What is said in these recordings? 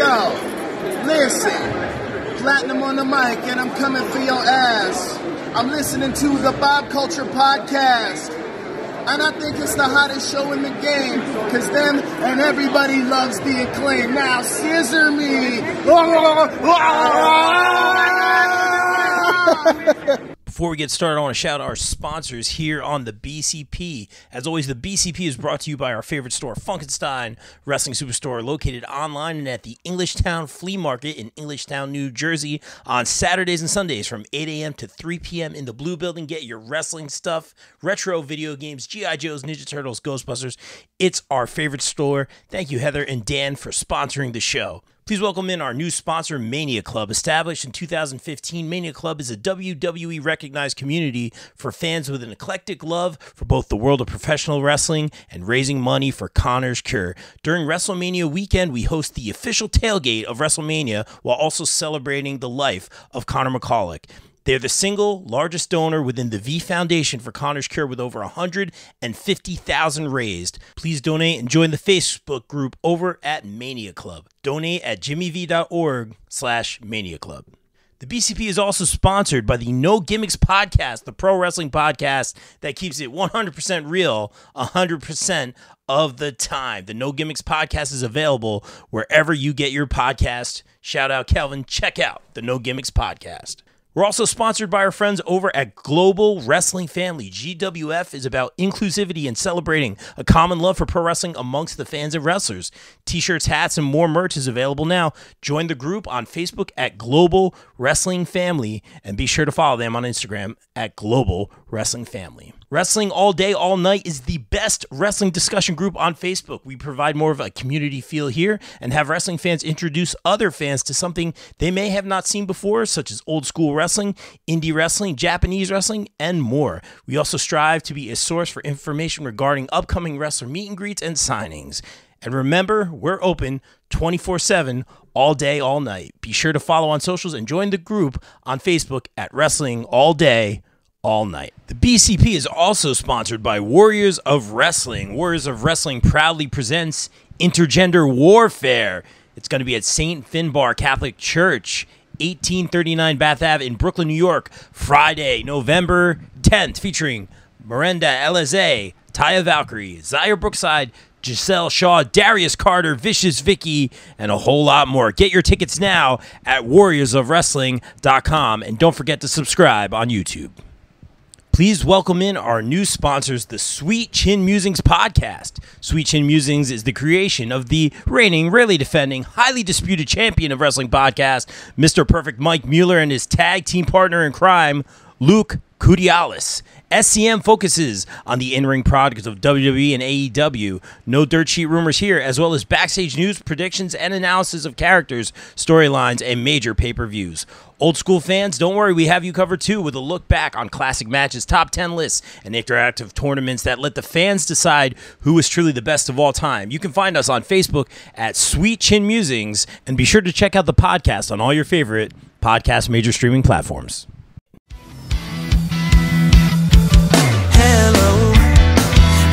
Yo, listen, Platinum on the mic, and I'm coming for your ass. I'm listening to the Bob Culture Podcast, and I think it's the hottest show in the game, because them and everybody loves the Acclaim. Now, scissor me. Before we get started, I want to shout out our sponsors here on the BCP. As always, the BCP is brought to you by our favorite store, Funkenstein Wrestling Superstore, located online and at the Englishtown Flea Market in Englishtown, New Jersey, on Saturdays and Sundays from 8 a.m. to 3 p.m. in the Blue Building. Get your wrestling stuff, retro video games, G.I. Joes, Ninja Turtles, Ghostbusters. It's our favorite store. Thank you, Heather and Dan, for sponsoring the show. Please welcome in our new sponsor, Mania Club. Established in 2015, Mania Club is a WWE-recognized community for fans with an eclectic love for both the world of professional wrestling and raising money for Connor's Cure. During WrestleMania weekend, we host the official tailgate of WrestleMania while also celebrating the life of Connor McCulloch. They're the single largest donor within the V Foundation for Connor's Cure with over $150,000 raised. Please donate and join the Facebook group over at Mania Club. Donate at jimmyv.org/Mania Club. The BCP is also sponsored by the No Gimmicks Podcast, the pro wrestling podcast that keeps it 100% real 100% of the time. The No Gimmicks Podcast is available wherever you get your podcast. Shout out Kelvin. Check out the No Gimmicks Podcast. We're also sponsored by our friends over at Global Wrestling Family. GWF is about inclusivity and celebrating a common love for pro wrestling amongst the fans and wrestlers. T-shirts, hats, and more merch is available now. Join the group on Facebook at Global Wrestling Family, and be sure to follow them on Instagram at Global Wrestling Family. Wrestling All Day, All Night is the best wrestling discussion group on Facebook. We provide more of a community feel here and have wrestling fans introduce other fans to something they may have not seen before, such as old school wrestling, indie wrestling, Japanese wrestling, and more. We also strive to be a source for information regarding upcoming wrestler meet and greets and signings. And remember, we're open 24/7, all day, all night. Be sure to follow on socials and join the group on Facebook at Wrestling All Day, All Night. The BCP is also sponsored by Warriors of Wrestling. Warriors of Wrestling proudly presents Intergender Warfare. It's going to be at St. Finbar Catholic Church, 1839 Bath Ave in Brooklyn, New York, Friday, November 10th, featuring Miranda Elize, Taya Valkyrie, Zaire Brookside, Giselle Shaw, Darius Carter, Vicious Vicky, and a whole lot more. Get your tickets now at warriorsofwrestling.com, and don't forget to subscribe on YouTube. Please welcome in our new sponsors, the Sweet Chin Musings podcast. Sweet Chin Musings is the creation of the reigning, rarely defending, highly disputed champion of wrestling podcast, Mr. Perfect Mike Mueller, and his tag team partner in crime, Luke Kudialis. SCM focuses on the in-ring products of WWE and AEW. No dirt sheet rumors here, as well as backstage news, predictions, and analysis of characters, storylines, and major pay-per-views. Old school fans, don't worry, we have you covered too with a look back on classic matches, top 10 lists, and interactive tournaments that let the fans decide who is truly the best of all time. You can find us on Facebook at Sweet Chin Musings, and be sure to check out the podcast on all your favorite podcast major streaming platforms. Hello,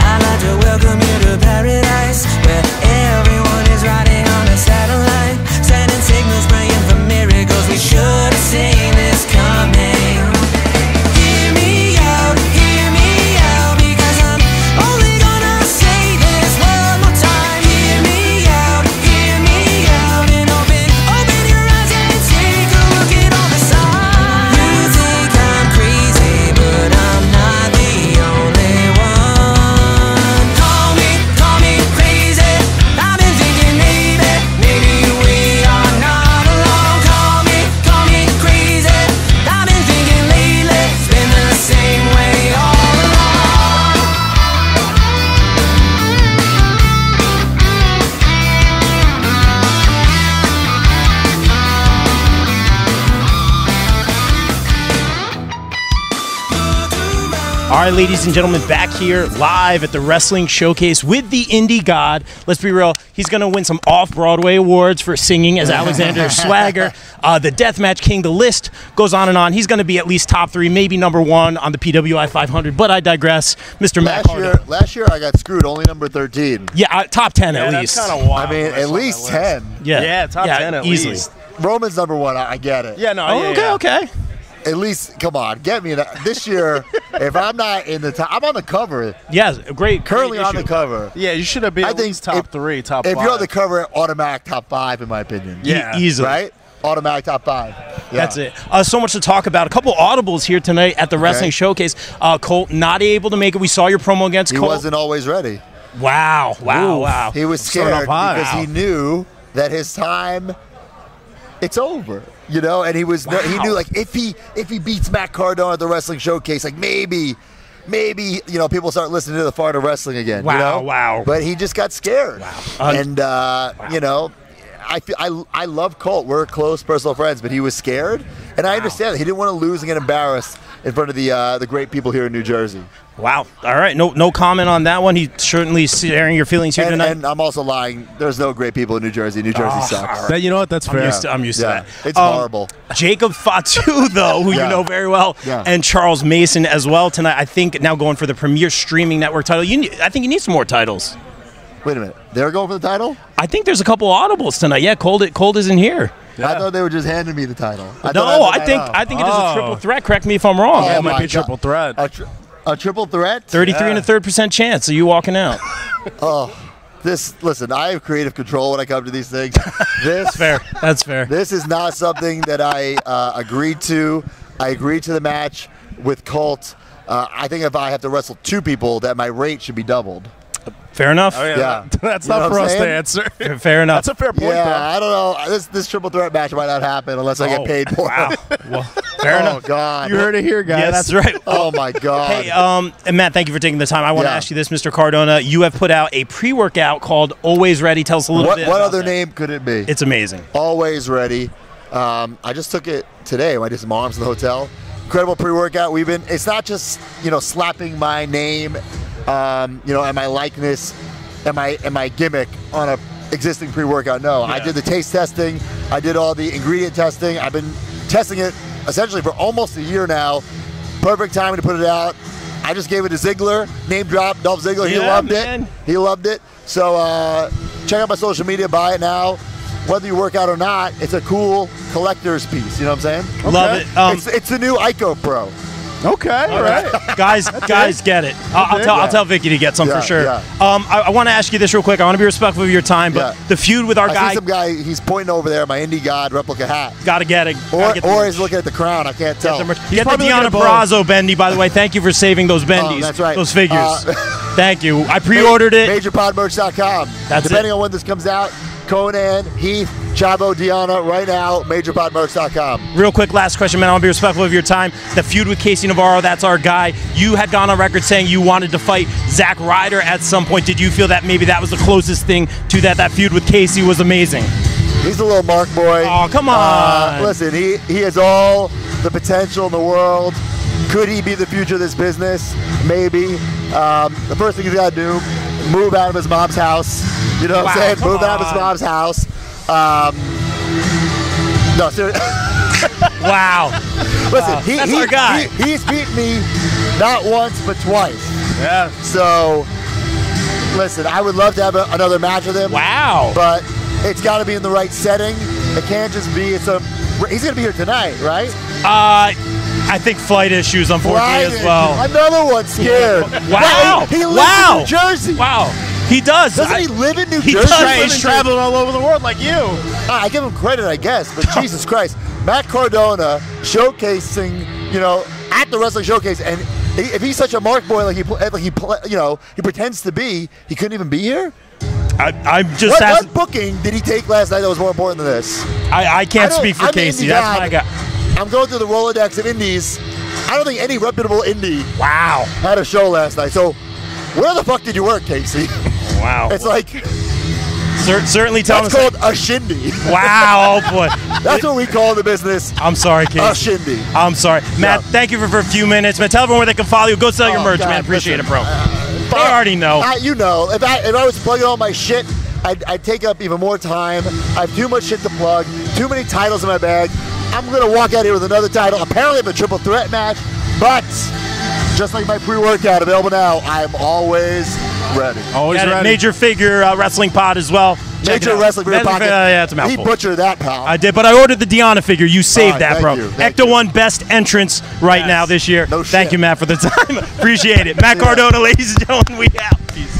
I'd like to welcome you to paradise, where everyone is riding on a satellite, sending signals, praying for miracles. We should have seen this coming. Hear me out, because I'm only gonna say this one more time. Hear me out, and open your eyes and take a look at all the signs. You think I'm crazy, but I'm not the only one. Call me crazy. I've been thinking maybe we are not alone. Call me crazy. I've been thinking lately it's been the same way all along. All right, ladies and gentlemen, back here live at the Wrestling Showcase with the Indy God. Let's be real, He's going to win some Off-Broadway awards for singing as Alexander Swagger. The Deathmatch King, the list goes on and on. He's going to be at least top 3, maybe number 1 on the PWI 500, but I digress. Mr. Matt Cardona. Last year I got screwed, only number 13. Yeah, top 10 at least. That's kind of wild. I mean, at least 10. Yeah, top 10 at easily. least. Roman's number 1, I get it. Yeah, no, Okay. At least, come on, get me that. This year, if I'm not in the top, I'm on the cover. Yes, great. Currently on the cover. Yeah, you should have been at least top 3, top 5. If you're on the cover, automatic top 5, in my opinion. Yeah. Easily. Right? Automatic top 5. Yeah. That's it. So much to talk about. A couple audibles here tonight at the Wrestling Showcase. Colt not able to make it. We saw your promo against Colt. He wasn't always ready. Wow. He was scared because he knew that his time, it's over. You know, and he knew, like, if he beats Matt Cardona at the Wrestling Showcase, like maybe, you know, people start listening to the Fart of Wrestling again. Wow. But he just got scared. Wow. And you know, I love Colt. We're close personal friends, but he was scared, and I understand that he didn't want to lose and get embarrassed in front of the great people here in New Jersey. Wow. All right. No comment on that one. He's certainly sharing your feelings here tonight. And I'm also lying. There's no great people in New Jersey. New Jersey sucks. You know what? That's fair. I'm used to that. It's horrible. Jacob Fatu, though, who you know very well, and Charles Mason as well tonight. I think now going for the premier streaming network title. I think you need some more titles. Wait a minute. They're going for the title? I think there's a couple audibles tonight. Yeah, Cold isn't here. Yeah. I thought they were just handing me the title. I think it is a triple threat. Correct me if I'm wrong. It might be a triple threat. A triple threat? 33 and a third % chance of you walking out. Listen, I have creative control when I come to these things. That's fair. This is not something that I agreed to. I agreed to the match with Colt. I think if I have to wrestle 2 people, that my rate should be doubled. Fair enough. Oh, yeah. That's not for us to answer. Fair enough. That's a fair point. Yeah, though. I don't know. This triple threat match might not happen unless I get paid more. Wow. Well, fair enough. Oh, God. You heard it here, guys. Yeah, that's right. Oh, my God. Hey, and Matt, thank you for taking the time. I want to ask you this, Mr. Cardona. You have put out a pre-workout called Always Ready. Tell us a little bit What about other that. name could it be? It's amazing. Always Ready. I just took it today when I did some arms in the hotel. Incredible pre-workout. It's not just, slapping my name, and my likeness and my gimmick on a existing pre-workout. No, I did the taste testing. I did all the ingredient testing. I've been testing it essentially for almost a year now. Perfect timing to put it out. I just gave it to Ziggler, name drop, Dolph Ziggler. He loved it. He loved it. So check out my social media, buy it now. Whether you work out or not, it's a cool collector's piece. You know what I'm saying? Okay. Love it. It's the new Ico Pro. Okay, all right. guys get it. I'll tell Vicky to get some for sure. Yeah. I want to ask you this real quick. I want to be respectful of your time, but the feud with our I guy. see some guy, he's pointing over there, my Indy God replica hat. Gotta get it. Or he's looking at the crown. I can't tell. Get the Deanna Barrazo Bendy, by the way. Thank you for saving those Bendies. That's right. Those figures. Thank you. I pre-ordered it. MajorPodMerch.com. Depending on when this comes out, Conan, Heath, Chavo, Deanna, right now, MajorPodMerch.com. Real quick, last question, man. I want to be respectful of your time. The feud with KC Navarro, that's our guy. You had gone on record saying you wanted to fight Zack Ryder at some point. Did you feel that maybe that was the closest thing to that? That feud with KC was amazing. He's a little mark boy. Oh, come on. Listen, he has all the potential in the world. Could he be the future of this business? Maybe. The first thing he's got to do, move out of his mom's house. You know what I'm saying? Move out of his mom's house. No, seriously. Wow. Listen, that's our guy. He's beaten me not once but twice. Yeah. So, listen, I would love to have another match with him. Wow. But it's got to be in the right setting. It can't just be he's going to be here tonight, right? I think flight issues, unfortunately, as well. Another one scared. Wow. He lives in New Jersey. Wow. He does. Doesn't he live in New Jersey? He's traveling all over the world like you. I give him credit, I guess, but Jesus Christ. Matt Cardona showcasing, at the Wrestling Showcase, and if he's such a mark boy like he pretends to be, he couldn't even be here? I'm just asking. What booking did he take last night that was more important than this? I can't speak for Casey. That's my guy. I'm going through the Rolodex of indies. I don't think any reputable indie had a show last night. So where the fuck did you work, Casey? Wow. It's like... Certainly tell us. That's called a shindy. Wow, oh boy. That's what we call in the business. I'm sorry, Casey. A shindy. I'm sorry. Matt, thank you for a few minutes. Man, tell everyone where they can follow you. Go sell your merch, man. Appreciate it, bro. They already know. You know. If I was plugging all my shit I'd take up even more time. I have too much shit to plug, too many titles in my bag. I'm going to walk out here with another title. Apparently I have a triple threat match, but just like my pre-workout available now, I'm always ready. Always Got it. ready. Major Figure Wrestling Pod as well. Check it Major out. Wrestling Figure Podcast. Yeah, it's a mouthful. He butchered that, pal. I did, but I ordered the Deanna figure. You saved that, thank bro. you, thank Ecto you. One best entrance right now this year. No Thank shit. you, Matt, for the time. Appreciate it. Matt Cardona, ladies and gentlemen, we out. Peace.